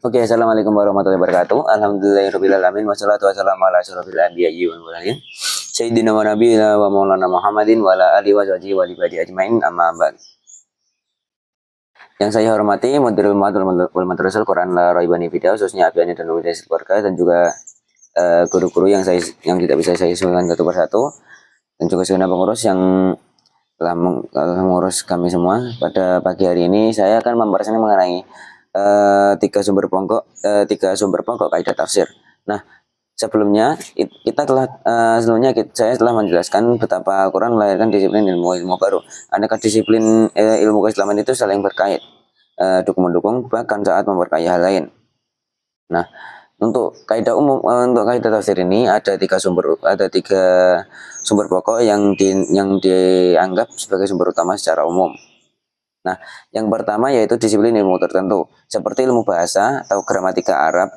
Oke, assalamualaikum warahmatullahi wabarakatuh. Alhamdulillahirobbilalamin. Wassalatu wassalamu ala asyrofil anbiya'i wal mursalin. Sayyidina wa nabiyina wa maulana Muhammadin wa ala alihi wa sahbihi wa ibadi ajmain. Amma ba'd. Yang saya hormati Mudirul Madrasah Quran La Raibani Video, khususnya Abiani dan Universitas Keluarga, dan juga guru-guru yang tidak bisa saya sebutkan satu persatu, dan juga segenap pengurus yang telah mengurus kami semua. Pada pagi hari ini saya akan membahas mengenai tiga sumber pokok kaidah tafsir. Nah, sebelumnya saya telah menjelaskan betapa Quran melahirkan disiplin ilmu baru. Aneka disiplin ilmu keislaman itu saling berkait, dukung-mendukung, bahkan saat memperkaya hal lain. Nah, untuk kaidah tafsir ini ada tiga sumber pokok yang dianggap sebagai sumber utama secara umum. Nah, yang pertama yaitu disiplin ilmu tertentu, seperti ilmu bahasa atau gramatika Arab,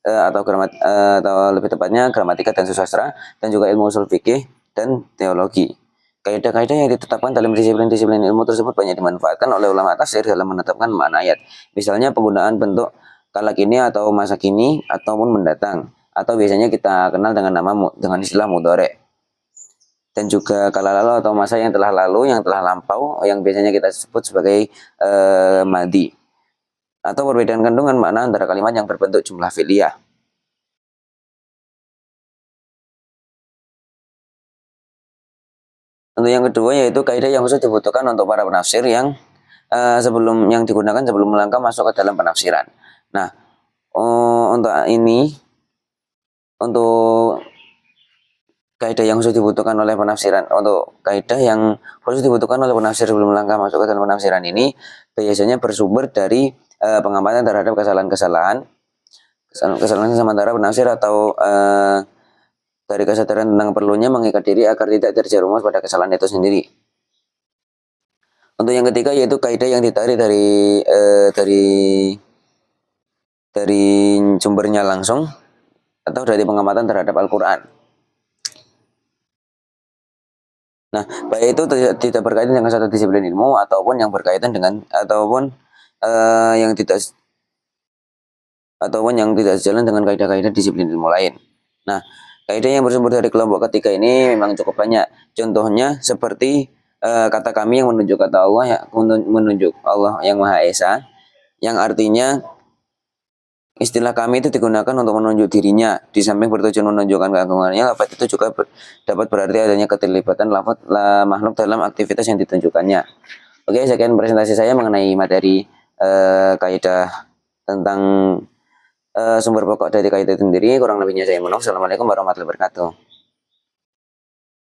atau lebih tepatnya gramatika dan susastra, dan juga ilmu usul fikih dan teologi. Kaidah-kaidah yang ditetapkan dalam disiplin-disiplin ilmu tersebut banyak dimanfaatkan oleh ulama tafsir dalam menetapkan makna ayat. Misalnya penggunaan bentuk kala kini atau masa kini ataupun mendatang, atau biasanya kita kenal dengan istilah mudhari'. Dan juga kala lalu atau masa yang telah lalu, yang telah lampau, yang biasanya kita sebut sebagai madi. Atau perbedaan kandungan makna antara kalimat yang berbentuk jumlah fi'liyah. Untuk yang kedua yaitu kaidah yang khusus dibutuhkan untuk para penafsir yang digunakan sebelum melangkah masuk ke dalam penafsiran. Nah, untuk kaidah yang khusus dibutuhkan oleh penafsir sebelum melangkah masuk ke dalam penafsiran ini biasanya bersumber dari pengamatan terhadap kesalahan sementara penafsir, atau dari kesadaran tentang perlunya mengikat diri agar tidak terjerumus pada kesalahan itu sendiri. Untuk yang ketiga yaitu kaidah yang ditarik dari sumbernya langsung atau dari pengamatan terhadap Al-Quran. Nah, baik itu tidak berkaitan dengan satu disiplin ilmu ataupun yang berkaitan dengan yang tidak sejalan dengan kaidah-kaidah disiplin ilmu lain. Nah, kaidah yang bersumber dari kelompok ketiga ini memang cukup banyak. Contohnya seperti kata kami yang menunjuk kata Allah, menunjuk Allah yang Maha Esa, yang artinya istilah kami itu digunakan untuk menunjuk dirinya. Di samping bertujuan menunjukkan keagungannya, lafaz itu juga dapat berarti adanya keterlibatan makhluk dalam aktivitas yang ditunjukkannya. Oke, sekian presentasi saya mengenai materi kaidah tentang sumber pokok dari kaidah itu sendiri. Kurang lebihnya saya mohon. Assalamualaikum warahmatullahi wabarakatuh.